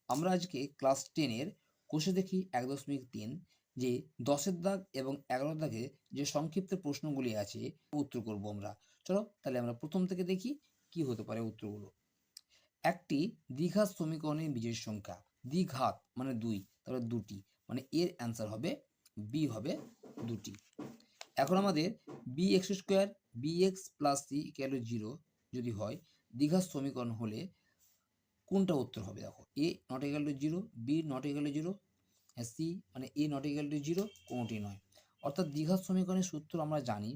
আমরা আজকে ক্লাস 10-এর কোষে দেখি 1.3 যে 10-এর দাগ এবং 11 দাগে যে সংক্ষিপ্ত প্রশ্নগুলি আছে উত্তর করব আমরা। চলো তাহলে আমরা প্রথম থেকে দেখি কি হতে পারে উত্তরগুলো। একটি দ্বিঘাত সমীকরণের বীজের সংখ্যা, দ্বিঘাত মানে 2, তাহলে 2টি, মানে এর অ্যান্সার হবে বি, হবে 2টি। এখন আমাদের bx² bx + c = 0 যদি হয়, দ্বিঘাত সমীকরণ হলে কোনটা উত্তর হবে? দেখো, a ≠ 0, b ≠ 0, c মানে a ≠ 0, কোনোটি নয়। অর্থাৎ দ্বিঘাত সমীকরণের সূত্র আমরা জানি,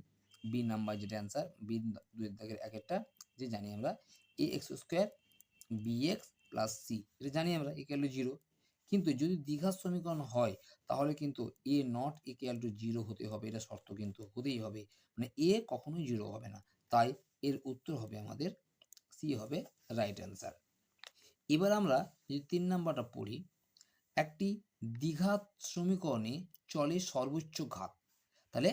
বি নাম্বার যেটা অ্যান্সার, বি দুয়ের দাগের এক একটা যে জানি আমরা, ax² bx + c, এটা জানি আমরা = 0। কিন্তু যদি দ্বিঘাত সমীকরণ হয় তাহলে কিন্তু a not = 0 হতে হবে, এটা শর্ত কিন্তু হতেই হবে, মানে a কখনোই 0 হবে না। তাই এর উত্তর হবে আমাদের সি, হবে রাইট অ্যান্সার। এবার আমরা যদি 3 নাম্বারটা পড়ি, একটি দ্বিঘাত সমীকরণে চলের সর্বোচ্চ ঘাত, তাহলে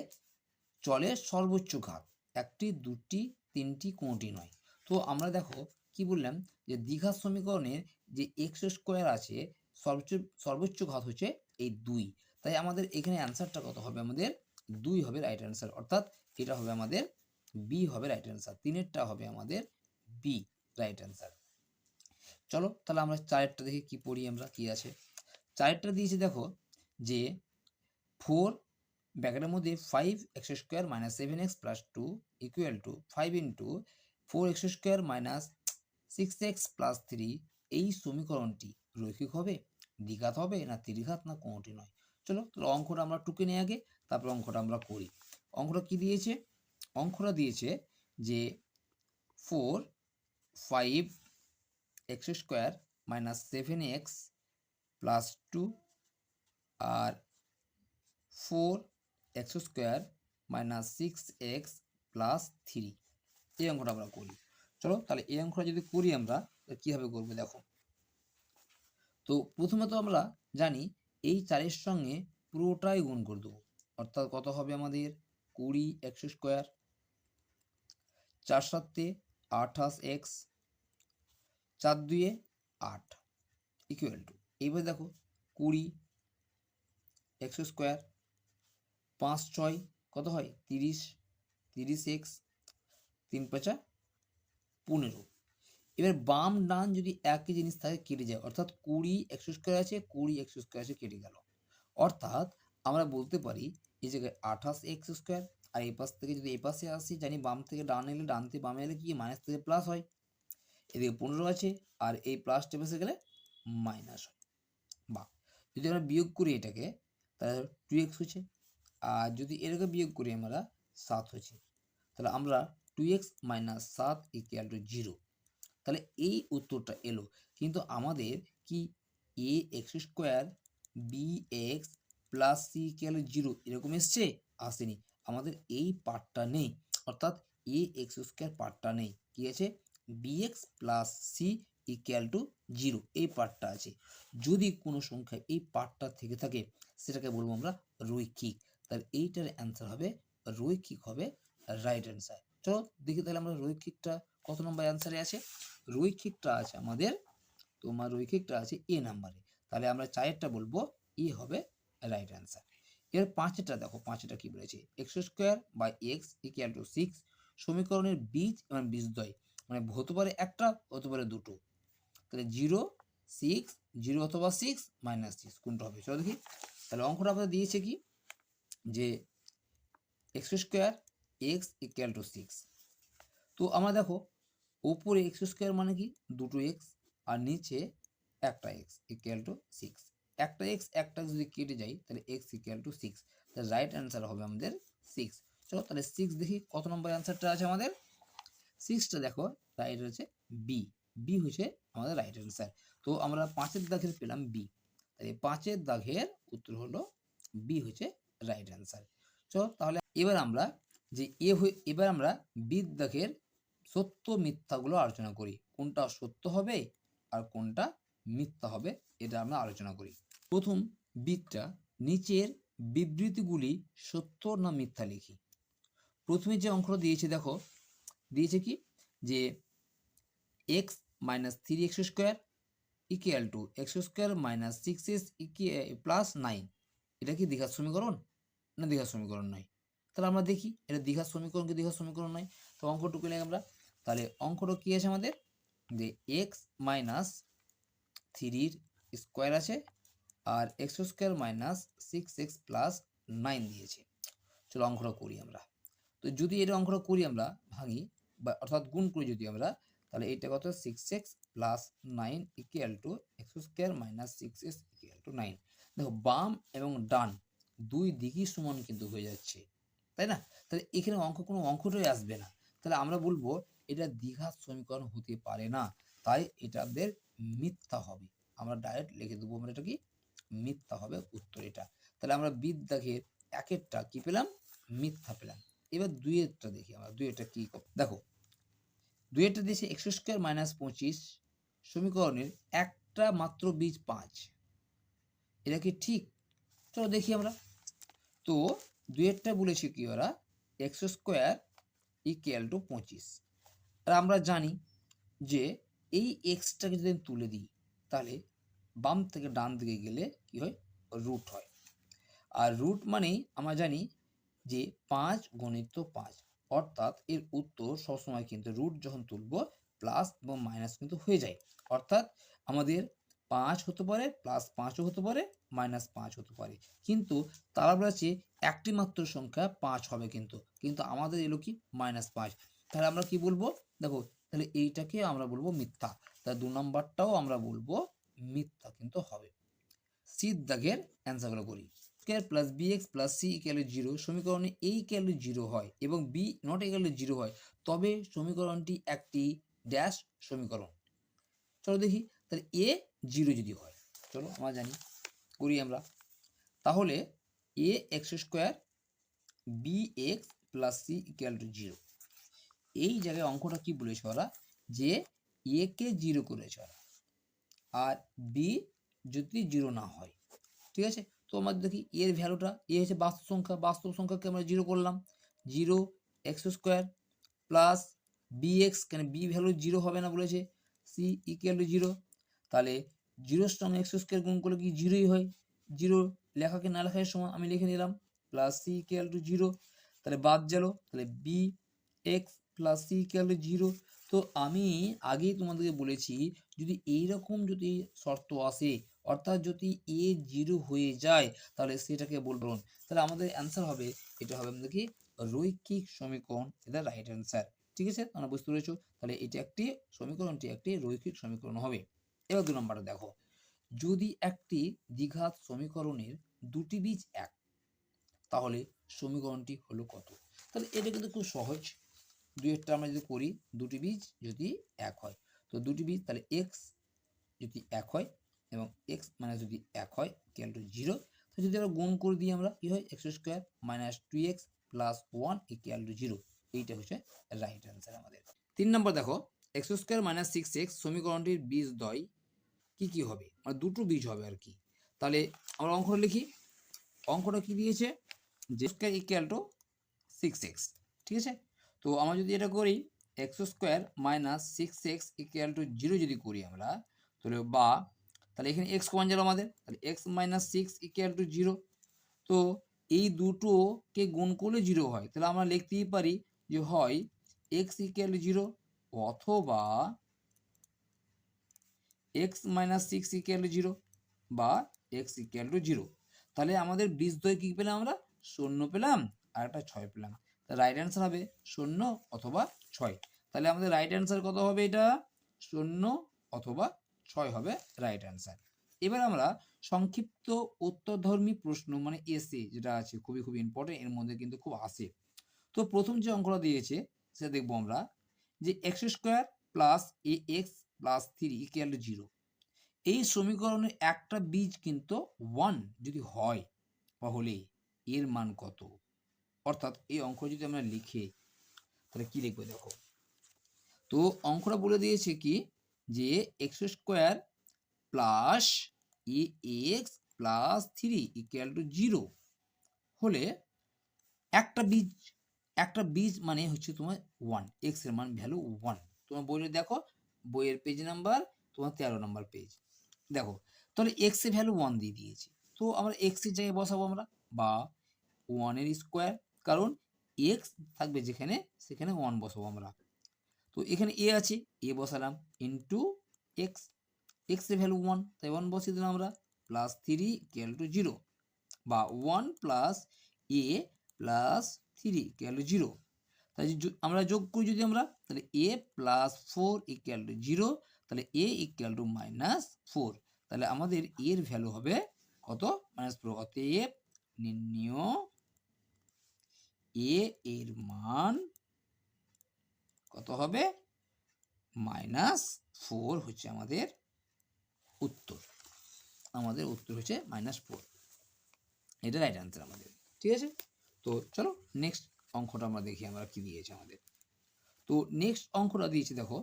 চলের সর্বোচ্চ ঘাত একটি, দুটি, তিনটি, কোনোটি নয়। তো আমরা দেখো কি বললাম, যে দ্বিঘাত সমীকরণের যে x² আছে সর্বোচ্চ ঘাত হচ্ছে এই 2, তাই আমাদের এখানে অ্যান্সারটা কত হবে? আমাদের 2 হবে রাইট অ্যান্সার, অর্থাৎ এটা হবে আমাদের বি, হবে রাইট অ্যান্সার। 3-এরটা হবে আমাদের বি, রাইট অ্যান্সার। চলো তাহলে আমরা 4-এরটা দেখি কি পড়ি আমরা, কি আছে 4-এরটা দিয়েছে। দেখো যে 4 ব্র্যাকেটের মধ্যে 5x² - 7x + 2 = 5 × 4x² - 6x + 3, এই সমীকরণটি রৈখিক হবে, দ্বিঘাত হবে, না ত্রিঘাত, না কোনোটি নয়। চলো তাহলে অঙ্কটা আমরা টুকে নিয়ে আগে, তারপর অঙ্কটা আমরা করি। অঙ্কটা কি দিয়েছে? অঙ্কটা দিয়েছে যে 4 5x² - 7x + 2 আর 4x² - 6x + 3, এই অঙ্কটা আমরা করি। চলো তাহলে এই অঙ্কটা যদি করি আমরা, কিভাবে করবো দেখো। তো প্রথমে তো আমরা জানি এই 4-এর সঙ্গে পুরোটাই গুণ করে দেবো, অর্থাৎ কত হবে আমাদের 20x², 4 7 28x, 4 2 8 = এইবার দেখো 20x², 5 6 কত হয় 30, 30x, 3 5 15। এবার বাম ডান যদি একই জিনিস থাকে কেটে যায়, অর্থাৎ 20x² আছে, 20x² আছে, কেটে গেল। অর্থাৎ আমরা বলতে পারি এই জায়গায় 28x², আর এই পাশ থেকে যদি এই পাশে আসি, জানি বাম থেকে ডান এলে, ডান থেকে বামে এলে কি মাইনাস থেকে প্লাস হয়, এদিকে 15 আছে, আর এই প্লাসটা বসে গেলে মাইনাস হয়। বা যদি আমরা বিয়োগ করি এটাকে, তাহলে 2x হচ্ছে, আর যদি এটাকে বিয়োগ করি আমরা 7 হচ্ছে, তাহলে আমরা 2x - 7 = 0। তাহলে এই উত্তরটা এলো, কিন্তু আমাদের কি ax² bx + c = 0 এরকম এসছে? আসেনি। আমাদের এই পার্টটা নেই, অর্থাৎ ax² পার্টটা নেই, কি আছে? bx + c = 0, এই পার্টটা আছে। যদি কোনো সংখ্যা এই পার্টটা থেকে থাকে, সেটাকে বলবো আমরা রৈখিক। তাহলে এইটার অ্যান্সার হবে রৈখিক, হবে রাইট অ্যান্সার। চলো দেখি তাহলে আমরা রৈখিকটা কত নম্বর অ্যান্সারে আছে। রৈখিকটা আছে আমাদের, তোমার রৈখিকটা আছে এ নাম্বারে, তাহলে আমরা 4-এরটা বলবো এ হবে রাইট অ্যান্সার। এর 5-এরটা দেখো, 5-এটা কি বলেছে? x² / x = 6, সমীকরণের বীজ এবং বীজদ্বয়, মানে হতে পারে একটা, হতে পারে দুটো, তাহলে 0 6, 0 অথবা 6 -6, কোনটা হবে? চলো দেখি। তাহলে অঙ্কটা আমাদের দিয়েছে কি, যে x² x = 6। তো আমরা দেখো উপরে x² মানে কি, দুটো x, আর নিচে একটা x = 6। একটা x একটা যদি কেটে যায়, তাহলে x = 6, তাহলে রাইট অ্যান্সার হবে আমাদের 6। চলো তাহলে 6 দেখি কত নম্বর অ্যান্সারটা আছে আমাদের। 6টা দেখো রাইট হচ্ছে বি, বি হচ্ছে আমাদের রাইট অ্যান্সার। তো আমরা 5-এর দাগের পেলাম বি, তাই 5-এর দাগের উত্তর হলো বি, হচ্ছে রাইট অ্যান্সার। চলো তাহলে এবার আমরা যে এবার আমরা বির দাগের সত্য মিথ্যাগুলো আলোচনা করি, কোনটা সত্য হবে আর কোনটা মিথ্যা হবে, এটা আমরা আলোচনা করি। প্রথম বিটটা, নিচের বিবৃতিগুলি সত্য না মিথ্যা লিখি। প্রথমে যে অঙ্কটা দিয়েছে দেখো, দিয়েছে কি, যে x - 3x² equal to x square minus 6x plus 9, এটা কি দ্বিঘাত সমীকরণ না দ্বিঘাত সমীকরণ নয়? তাহলে আমরা দেখি এটা দ্বিঘাত সমীকরণ কি দ্বিঘাত সমীকরণ নয়। তো অঙ্কটুকু নিয়ে আমরা তাহলে অঙ্কটা কি আছে আমাদের, যে এক্স মাইনাস 3 স্কোয়ার আছে আর X square minus 6x plus 9 দিয়েছে। চলো অঙ্কটা করি আমরা। তো যদি এটা অঙ্কটা করি আমরা ভাঙি বা অর্থাৎ গুণ করি যদি আমরা, তাহলে এটা কত 6x plus 9 equal to x square minus 6x equal to 9। দেখো বাম এবং ডান দুই দিকই সমান কিন্তু হয়ে যাচ্ছে, তাই না? তাহলে এখানে কোনো অঙ্কটাই আসবে না। তাহলে আমরা বলবো এটা দ্বিঘাত সমীকরণ হতে পারে না, তাই এটাদের মিথ্যা হবে। আমরা ডাইরেক্ট লিখে দেবো, আমরা এটা কি মিথ্যা হবে উত্তর এটা। তাহলে আমরা দাগের একেরটা কি পেলাম, মিথ্যা পেলাম। এবার দুইয়েরটা দেখি আমরা, দুইয়েরটা কি দেখো, দুইয়েরটা দিয়েছে এক্স স্কোয়ার মাইনাস 25 সমীকরণের একটা মাত্র বীজ 5, এটা কি ঠিক? চলো দেখি আমরা। তো দুইয়েরটা বলেছি কি ওরা এক্স স্কোয়ার ইকুয়াল টু 25, আর আমরা জানি যে এই এক্সটাকে যদি আমি তুলে দিই তাহলে বাম থেকে ডান দিকে গেলে কি হয়, রুট হয়। আর রুট মানেই আমরা জানি যে 5 গুণিত 5, অর্থাৎ এর উত্তর সবসময় কিন্তু রুট যখন তুলব প্লাস এবং মাইনাস কিন্তু হয়ে যায়। অর্থাৎ আমাদের 5 হতে পারে, প্লাস 5ও হতে পারে, মাইনাস 5 হতে পারে, কিন্তু তারা বলেছে একটি মাত্র সংখ্যা 5 হবে, কিন্তু আমাদের এলো কি -5। তাহলে আমরা কি বলবো, দেখো তাহলে এইটাকে আমরা বলবো মিথ্যা। তাহলে 2 নম্বরটাও আমরা বলবো মিথ্যা কিন্তু হবে। সি দাগের অ্যান্সারগুলো করি। Square plus bx plus c equal 0 সমীকরণে a ইকুয়াল 0 হয় এবং b নট ইকুয়াল 0 হয়, তবে সমীকরণটি একটি ড্যাশ সমীকরণ। চলো দেখি, তাহলে a 0 যদি হয়, চলো আমরা জানি করি আমরা, তাহলে a x square bx plus c equal 0। এই জায়গায় অঙ্কটা কি বলেছে ওরা, যে a কে 0 করেছে ওরা, আর b যদি 0 না হয়, ঠিক আছে? তো আমরা দেখি এর ভ্যালুটা, এ হচ্ছে বাস্তব সংখ্যাকে আমরা 0 করলাম, 0 এক্স স্কোয়ার প্লাস বিএক্স, কেন বি ভ্যালু 0 হবে না বলেছে, সি ইকুয়াল টু 0। তাহলে 0 সঙ্গে এক্স স্কোয়ার গুণ করলে কি 0ই হয়, 0 লেখাকে না লেখার সময় আমি লিখে নিলাম প্লাস সি ইকুয়াল টু 0। তাহলে বাদ গেল, তাহলে B X plus C equal to 0। তো আমি আগেই তোমাদেরকে বলেছি যদি এইরকম যদি শর্ত আসে, অর্থাৎ যদি এ 0 হয়ে যায় তাহলে সেটাকে বলবো, তাহলে আমাদের অ্যান্সার হবে, এটা হবে আমাদের কি রৈখিক সমীকরণ, এটা রাইট অ্যান্সার। ঠিক আছে, তোমরা বুঝতে পেরেছো? তাহলে এটা একটি সমীকরণটি একটি রৈখিক সমীকরণ হবে। এবার 2 নম্বরে দেখো, যদি একটি দ্বিঘাত সমীকরণের দুটি বীজ এক, তাহলে সমীকরণটি হলো কত? তাহলে এটা কিন্তু খুব সহজ। দুইটা আমরা যদি করি, দুটি বীজ যদি এক হয়, তো দুটি বীজ তাহলে এক্স যদি এক হয় এবং এক্স মাইনাস যদি এক হয় ইকুয়াল টু 0, তো যদি আমরা গুণ করে দিই আমরা কি হয়, x square minus 2x plus 1 equal to 0। এইটা হচ্ছে রাইট অ্যান্সার আমাদের। 3 নম্বর দেখো, এক্স স্কোয়ার মাইনাস 6x সমীকরণটির বীজদ্বয় কি কি হবে, মানে দুটো বীজ হবে আর কি। তাহলে আমরা অঙ্কটা লিখি, অঙ্কটা কি দিয়েছে, যে স্কোয়ার ইকুয়াল টু 6x, ঠিক আছে? তো আমরা যদি এটা করি x square minus 6x equal to 0 যদি করি আমরা, তাহলে তাহলে এখানে এক্স কমন গেল আমাদের, তাহলে এক্স মাইনাস 6 ইকুয়াল টু 0। তো এই দুটোকে গুণ করলে 0 হয়, তাহলে আমরা লিখতেই পারি যে হয় এক্স ইকুয়াল টু 0 অথবা এক্স মাইনাস 6 ইকুয়াল টু 0 বা এক্স ইকুয়াল টু 0। তাহলে আমাদের বীজদ্বয় কি পেলাম আমরা, 0 পেলাম আর একটা 6 পেলাম। রাইট অ্যান্সার হবে 0 অথবা 6। তাহলে আমাদের রাইট অ্যান্সার কত হবে, এটা 0 অথবা 6 হবে রাইট অ্যান্সার। এবার আমরা সংক্ষিপ্ত উত্তরধর্মী প্রশ্ন মানে এসে যেটা আছে, খুবই খুবই ইম্পর্টেন্ট, এর মধ্যে কিন্তু খুব আসে। তো প্রথম যে অঙ্কটা দিয়েছে সেটা দেখবো আমরা, যে x square plus A x plus 3 equal to 0, এই সমীকরণের একটা বীজ কিন্তু 1 যদি হয় তাহলে এর মান কত? অর্থাৎ এই অঙ্ক যদি আমরা লিখে তাহলে কি লিখবো দেখো, তো অঙ্কটা বলে দিয়েছে কি, যে x square plus A x plus 3 equal to 0 হলে একটা বীজ মানে হচ্ছে তোমার 1, এক্স এর মান ভ্যালু 1। তোমার বইয়ে দেখো, বইয়ের পেজ নাম্বার তোমার 13 নম্বর পেজ। দেখো তাহলে এক্স এর ভ্যালু 1 দিয়ে দিয়েছি, তো আমরা এক্স এর জায়গায় বসাবো আমরা, বা 1 এর স্কোয়ার, কারণ এক্স থাকবে যেখানে সেখানে 1 বসাবো আমরা। তো এখানে এ আছে, এ বসালাম ইন্টু এক্স, এক্স এর ভ্যালু 1 তাই 1 বসিয়ে দিলাম আমরা, প্লাস 3 ইকুয়াল টু 0, বা 1 plus A plus 3 equal to 0। তাই আমরা যোগ করি যদি আমরা, তাহলে এ প্লাস 4 ইকুয়াল টু 0, তাহলে এ ইকুয়াল টু -4, তাহলে আমাদের এর ভ্যালু হবে কত, -4। অতএব নির্ণয় এ এর মান কত হবে, -4 হচ্ছে আমাদের উত্তর। আমাদের উত্তর হচ্ছে -4, এটা রাইট অ্যান্সার আমাদের। ঠিক আছে, তো চলো নেক্সট অঙ্কটা আমরা দেখি আমরা কি দিয়েছে আমাদের। তো নেক্সট অঙ্কটা দিয়েছি দেখো,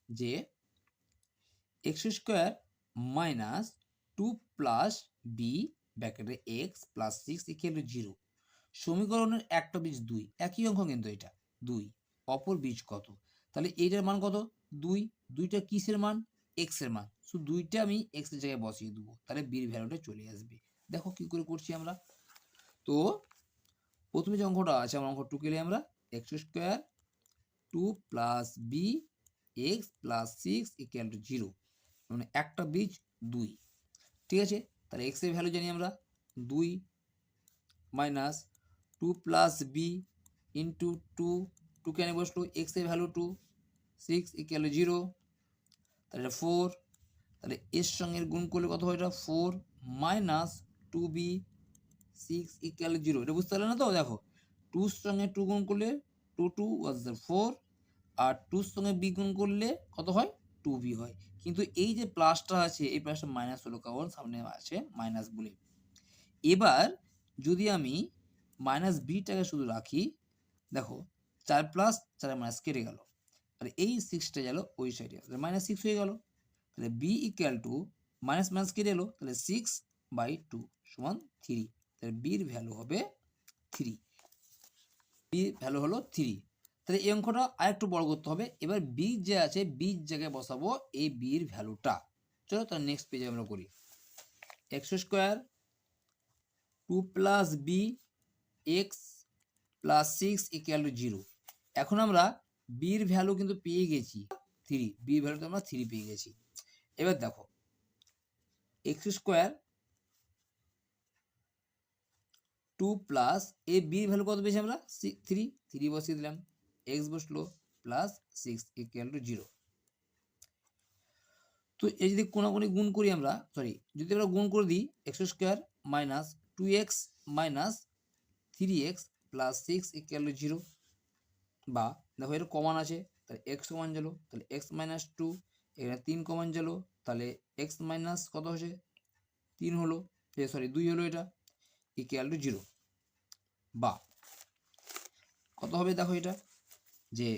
যে x² মাইনাস 2 প্লাস বি ব্র্যাকেটে এক্স প্লাস 6 ইকুয়াল টু 0, সমীকরণের একটা বীজ 2, একই অঙ্ক কিন্তু এটা 2, অপর বীজ কত? তাহলে এইটার মান কত, 2, 2টা কিসের মান, এক্স এর মান, সো 2টা আমি এক্স এর জায়গায় বসিয়ে দেবো, তাহলে বির ভ্যালুটা চলে আসবে। দেখো কি করে করছি আমরা। তো প্রথমে যে অঙ্কটা আছে, আমরা অঙ্ক 2 কেলে আমরা x² 2 plus B X plus 6 equal to 0, মানে একটা বীজ 2। ঠিক আছে, তাহলে এক্স এর ভ্যালু জানি আমরা 2 মাইনাস 2 প্লাস বি ইন্টু 2, 2 কেন বসলো, এক্স এর ভ্যালু 2, 6 ইকুয়াল টু 0, তাহলে 4, তাহলে এর সঙ্গে গুণ করলে কত হয়, এটা 4 মাইনাস 2b 6 ইকুয়াল টু 0, এটা বুঝতে পারলে না? তো দেখো 2 সঙ্গে 2 গুণ করলে 2 2 ওয়াজ 4, আর 2 সঙ্গে বি গুণ করলে কত হয়, 2b হয়। কিন্তু এই যে প্লাসটা আছে, এই প্লাসটা মাইনাস হলো কারণ সামনে আছে মাইনাস বলে। এবার যদি আমি মাইনাস বিটাকে শুধু রাখি, দেখো 4 প্লাস 4 মাইনাস কেটে গেল, তাহলে এই 6টা গেল ওই সাইডে, তাহলে -6 হয়ে গেল। তাহলে B equal to minus minus কেটে এলো, তাহলে 6/2 সমান 3, তাহলে বির ভ্যালু হবে 3, বির ভ্যালু হলো 3। তাহলে এই অঙ্কটা আরেকটু বড় করতে হবে। এবার বি যে আছে, বির জায়গায় বসাবো এই বির ভ্যালুটা। চলো তাহলে নেক্সট পেজে আমরা করি, x² 2 plus B X plus 6 equal to 0। এখন আমরা বির ভ্যালু কিন্তু পেয়ে গেছি 3, বির ভ্যালু তো আমরা 3 পেয়ে গেছি। এবার দেখো x² 2 প্লাস এ বির ভ্যালু কত পেয়েছি আমরা, 3, 3 বসিয়ে দিলাম, এক্স বসলো প্লাস 6 ইকুয়াল টু 0। তো এই যদি কোনাকুনি গুণ করি আমরা, সরি যদি আমরা গুণ করে দিই, x² minus 2x minus 3x plus 6 equal to 0, বা দেখো এটা কমন আছে, তাহলে x কমন গেল, তাহলে x মাইনাস 2, এখানে 3 কমন গেল, তাহলে x মাইনাস কত হচ্ছে 3 হলো, সরি 2 হলো, এটা ইকুয়াল টু 0, বা কত হবে দেখো এটা, যে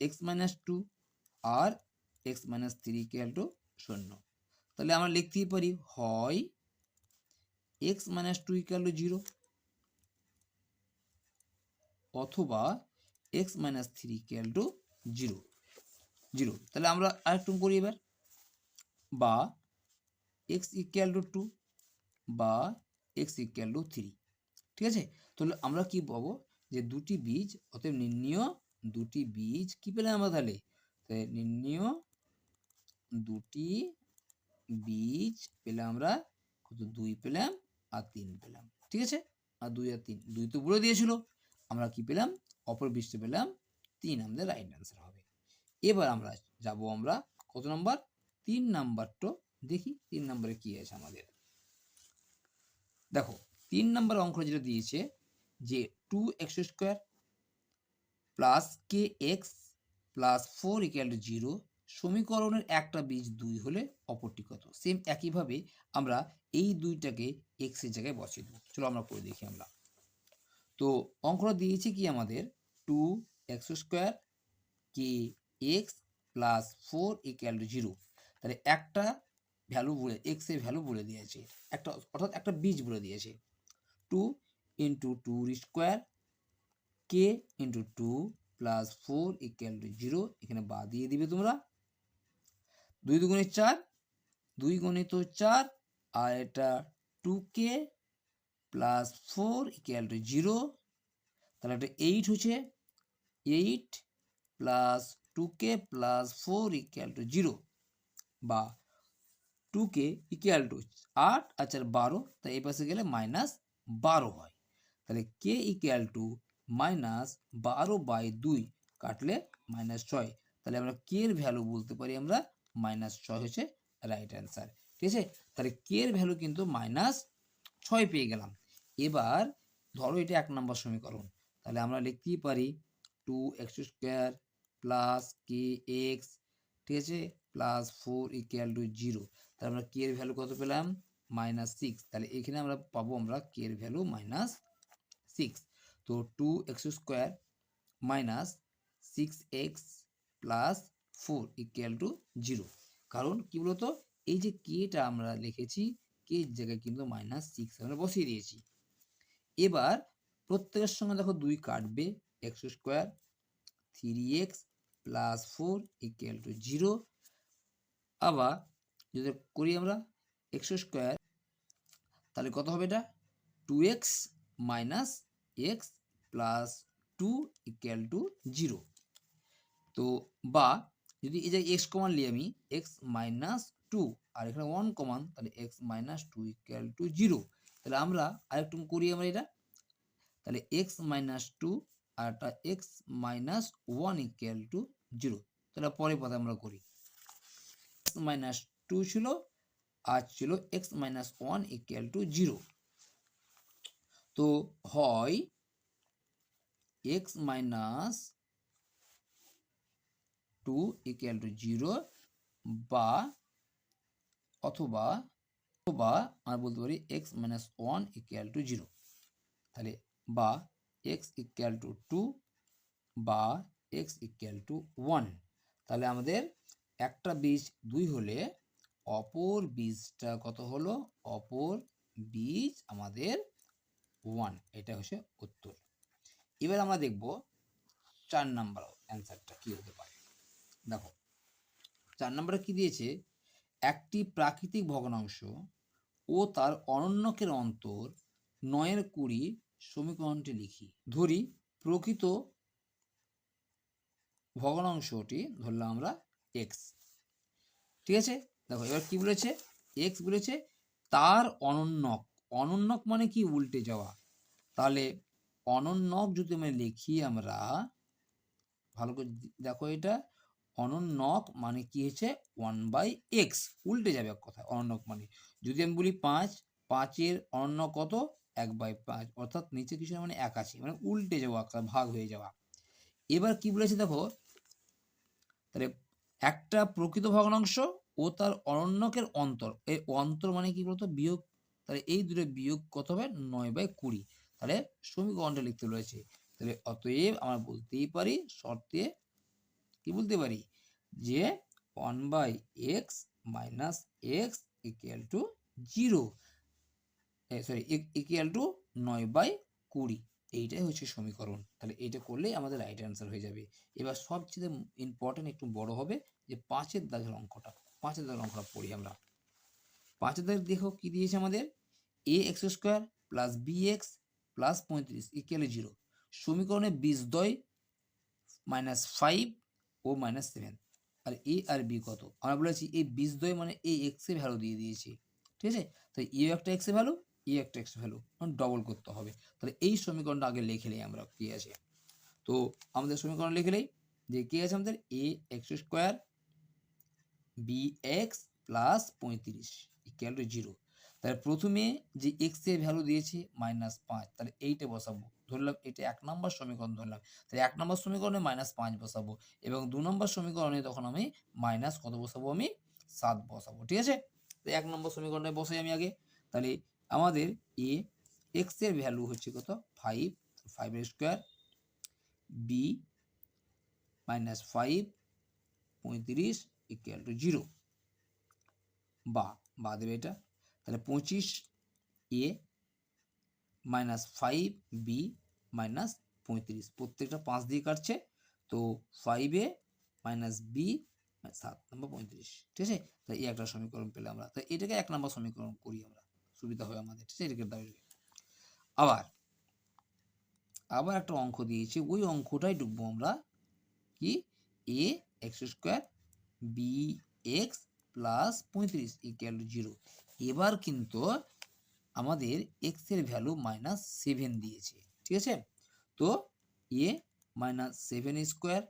x মাইনাস 2 আর x মাইনাস 3 ইকুয়াল টু 0। তাহলে আমরা লিখতেই পারি হয় x মাইনাস 2 ইকুয়াল টু 0, অথবা x মাইনাস 3 ইকুয়াল টু 0। তাহলে আমরা আরেকটু করি এবার, বা x ইকুয়াল টু 2 বা x ইকুয়াল টু 3। ঠিক আছে, তাহলে আমরা কি পাবো, যে দুটি বীজ, অতএব নির্ণয় দুটি বীজ কি পেলাম আমরা, তাহলে নির্ণয় দুটি বীজ পেলাম আমরা কত, 2 পেলাম আর 3 পেলাম। ঠিক আছে, আর 2 আর 3, 2 তো বলে দিয়েছিল, আমরা কি পেলাম, অপর বীজটা পেলাম 3, আমাদের রাইট অ্যান্সার হবে। এবার আমরা যাব আমরা কত নাম্বার, 3 নাম্বারটা দেখি, 3 নম্বরে কি আছে আমাদের। দেখো 3 নম্বর অঙ্ক যেটা দিয়েছে, যে 2x² plus kx plus 4 equal to 0, সমীকরণের একটা বীজ 2 হলে অপরটি কত। সেম একইভাবে আমরা এই দুইটাকে x এর জায়গায় বসিয়ে দেবো। চলো আমরা করে দেখি আমরা। তো অঙ্কটা দিয়েছে কি আমাদের, 2x² kx plus 4 equal to 0, তাহলে একটা ভ্যালু বলে, x এর ভ্যালু বলে দিয়েছে, একটা অর্থাৎ একটা বীজ বলে দিয়েছে, 2 into 2² k into 2 plus 4 equal to 0, এখানে বাদ দিয়ে দিবে তোমরা, 2 2 4, 2 গণিত 4 আর এটা 2k প্লাস 4 ইকুয়াল টু 0, তাহলে এটা 8 হচ্ছে, 8 plus 2k plus 4 equal to 0, বা 2k ইকুয়াল টু 8 আর 4 12, তাই এই পাশে গেলে -12 হয়। তাহলে k ইকুয়াল টু -12/2 কাটলে -6, তাহলে আমরা k এর ভ্যালু বলতে পারি আমরা -6 হচ্ছে রাইট অ্যান্সার। ঠিক আছে, তাহলে k এর ভ্যালু কিন্তু -6 পেয়ে গেলাম। এবার ধরো এটা 1 নম্বর সমীকরণ, তাহলে আমরা লিখতেই পারি 2x² প্লাস kx, ঠিক আছে, প্লাস 4 ইকুয়াল টু 0, তাহলে আমরা k এর ভ্যালু কত পেলাম -6, তাহলে এখানে আমরা পাবো আমরা k এর ভ্যালু -6। তো 2x² minus 6x plus 4 equal to 0, কারণ কি বলতো এই যে কেটা আমরা লিখেছি, কে এর জায়গায় কিন্তু -6 আমরা বসিয়ে দিয়েছি। এবার প্রত্যেকের সঙ্গে দেখো 2 কাটবে, x² 3x plus 4 equal to 0, আবার যদি করি আমরা x², তাহলে কত হবে এটা 2x minus x plus 2 equal to 0। তো বা যদি এই যে x কমান নিই আমি, x মাইনাস 2 আর এখানে 1 কমান, তাহলে x মাইনাস 2 ইকুয়াল টু 0। তাহলে আমরা আরেকটু করি আমরা এটা, তাহলে x মাইনাস 2 আর একটা x মাইনাস 1 ইকুয়াল টু 0। তাহলে পরের পদে আমরা করি, x মাইনাস 2 ছিল আর ছিল x মাইনাস 1 ইকুয়াল টু 0। তো হয় x মাইনাস 2 ইকুয়াল টু 0, বা অথবা আমরা বলতে পারি x মাইনাস 1 ইকুয়াল টু 0, তাহলে বা x ইকুয়াল টু 2 বা x ইকুয়াল টু 1। তাহলে আমাদের একটা বীজ 2 হলে অপর বীজটা কত হলো, অপর বীজ আমাদের 1, এটা হচ্ছে উত্তর। এবার আমরা দেখব 4 নাম্বার অ্যান্সারটা কি হতে পারে। দেখো 4 নম্বরে কি দিয়েছে, একটি প্রাকৃতিক ভগ্নাংশ ও তার অনন্যকের অন্তর 9/20 সমীকরণটি লিখি। ধরি প্রকৃত ভগ্নাংশটি ধরলাম আমরা x, ঠিক আছে। দেখো এবার কি বলেছে, x বলেছে তার অনন্যক, অনন্যক মানে কি উল্টে যাওয়া, তাহলে অনন্যক যদি আমরা লিখি আমরা ভালো করে দেখো, এটা অনন্যক মানে কি হচ্ছে 1/x, উল্টে যাবে এক কথা অনন্যক মানে। যদি আমি বলি 5, 5-এর অনন্যক কত 1/5, অর্থাৎ নিচে কিছু মানে 1 আছে, মানে উল্টে যাওয়া, ভাগ হয়ে যাওয়া। এবার কি বলেছে দেখো, তাহলে একটা প্রকৃত ভগ্নাংশ ও তার অনন্যকের অন্তর, এই অন্তর মানে কি বলতো বিয়োগ, তাহলে এই দুটো বিয়োগ কত হবে 9/20, তাহলে সমীকরণটা লিখতে রয়েছে। তাহলে অতএব আমরা বলতেই পারি শর্তে কি বলতে পারি যে 1/x minus x equal to 0, sorry equal to 9/20, এইটাই হচ্ছে সমীকরণ। তাহলে এইটা করলেই আমাদের রাইট অ্যান্সার হয়ে যাবে। এবার সবচেয়ে ইম্পর্টেন্ট একটু বড় হবে যে 5-এর দাগের অঙ্কটা, 5-এর দাগের অঙ্কটা পড়ি আমরা। 5-এর দাগ দেখো কি দিয়েছে আমাদের, ax² plus bx plus 35 equal 0, সমীকরণে বীজদ্বয় -5 ও -7, আর এ আর বি কত, আমরা বলেছি এই বীজদ্বয় মানে এই এক্স এর ভ্যালু দিয়ে দিয়েছি, ঠিক আছে। তাই এ একটা এক্স এর ভ্যালু, এ একটা এক্স ভ্যালু, ডবল করতে হবে। তাহলে এই সমীকরণটা আগে লিখে নিই আমরা কি আছে। তো আমাদের সমীকরণ লিখে নিই যে কি আছে আমাদের, ax² bx plus 35 equal to 0। তাহলে প্রথমে যে এক্স এর ভ্যালু দিয়েছে -5, তাহলে এইটা বসাবো, ধরলাম এটা 1 নম্বর সমীকরণ ধরলাম, তাহলে 1 নম্বর সমীকরণে -5 বসাবো, এবং 2 নম্বর সমীকরণে তখন আমি মাইনাস কত বসাবো, আমি 7 বসাবো, ঠিক আছে। তো 1 নম্বর সমীকরণে বসাই আমি আগে, তাহলে আমাদের এ এক্স এর ভ্যালু হচ্ছে কত 5, 5 স্কোয়ার, বি -5 35 ইকুয়াল টু 0, বা দেবে এটা, তাহলে 25 এ -5 বি -35, প্রত্যেকটা 5 দিয়ে কাটছে, তো 5a বি 7 নম্বর 35, ঠিক আছে। তাই এই একটা সমীকরণ পেলে আমরা, তাই এটাকে 1 নম্বর সমীকরণ করি আমরা, সুবিধা হয় আমাদের, ঠিক আছে। এটাকে দাঁড়িয়ে আবার একটা অঙ্ক দিয়েছে, ওই অঙ্কটাই ঢুকবো আমরা, কি A X square B X plus 35 equal to 0। এবার কিন্তু আমাদের এক্স এর ভ্যালু -7 দিয়েছে, ঠিক আছে। তো এ -7 স্কোয়ার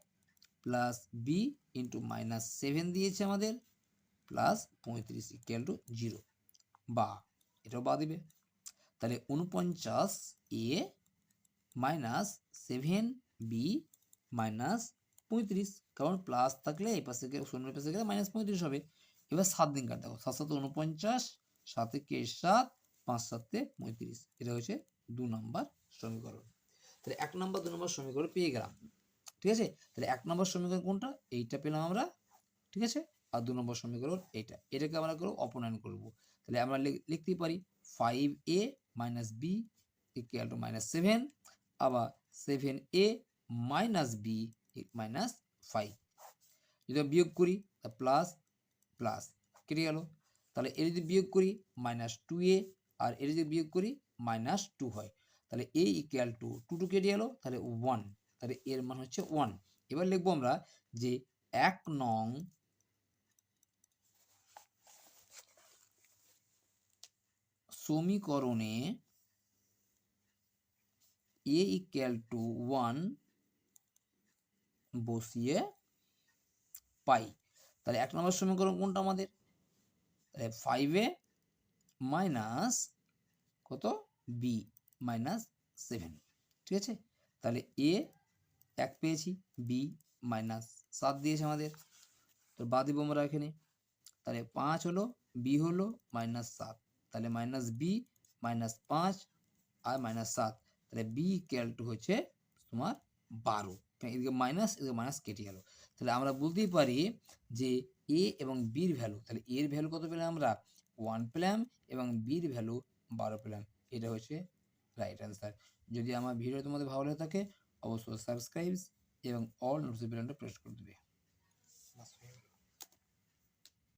প্লাস বি ইন্টু -7 দিয়েছে আমাদের প্লাস 35 ইকুয়াল টু 0, বা এটাও বা দিবে। তাহলে 49 এ -7 বি -35, কারণ প্লাস থাকলে এই পাশে গেলে, শূন্যের পাশে গেলে -35 হবে। এবার 7 দিন কাট দেখো, 7 7 49, 7 কে 7, 5 7 35। এটা হচ্ছে 2 নম্বর সমীকরণ। তাহলে 1 নম্বর 2 নম্বর সমীকরণ পেয়ে গেলাম, ঠিক আছে। তাহলে 1 নম্বর সমীকরণ কোনটা, এইটা পেলাম আমরা, ঠিক আছে। আর 2 নম্বর সমীকরণ এইটা, এটাকে আমরা করব অপনয়ন করব। তাহলে আমরা লিখতে পারি 5a - b ইকুয়াল টু -7, আবার 7a - b -5। যদি বিয়োগ করি তা প্লাস প্লাস কেটে গেল। তাহলে এর যদি বিয়োগ করি -2a, আর এর যদি বিয়োগ করি -2 হয়, তাহলে a ইকুয়াল টু 2 কেটে গেল, তাহলে 1, তাহলে এর মান হচ্ছে 1। এবার লিখবো আমরা যে 1 নং সমীকরণে a ইকুয়াল টু 1 বসিয়ে পাই। তাহলে 1 নম্বর সমীকরণ কোনটা আমাদের, তাহলে 5a মাইনাস কত b -7, ঠিক আছে। তাহলে a 1 পেয়েছি, b -7 দিয়েছে আমাদের, তো বাদ দিব আমরা এখানে। তাহলে 5 হলো, b হলো -7, তাহলে -b -5 আর -7, তাহলে b ইকুয়াল টু হচ্ছে তোমার 12। এদিকে মাইনাস, এদিকে মাইনাস কেটে গেল। তাহলে আমরা বলতেই পারি যে a এবং b এর ভ্যালু, তাহলে a এর ভ্যালু কত পেলাম আমরা, 1 পেলাম, এবং b এর ভ্যালু 12 পেলাম। এটা হচ্ছে রাইট অ্যান্সার। যদি আমার ভিডিও তোমাদের ভালো লাগে থাকে, অবশ্যই সাবস্ক্রাইব এবং অল নোটিফিকেশনটা প্রেস করে দেবে।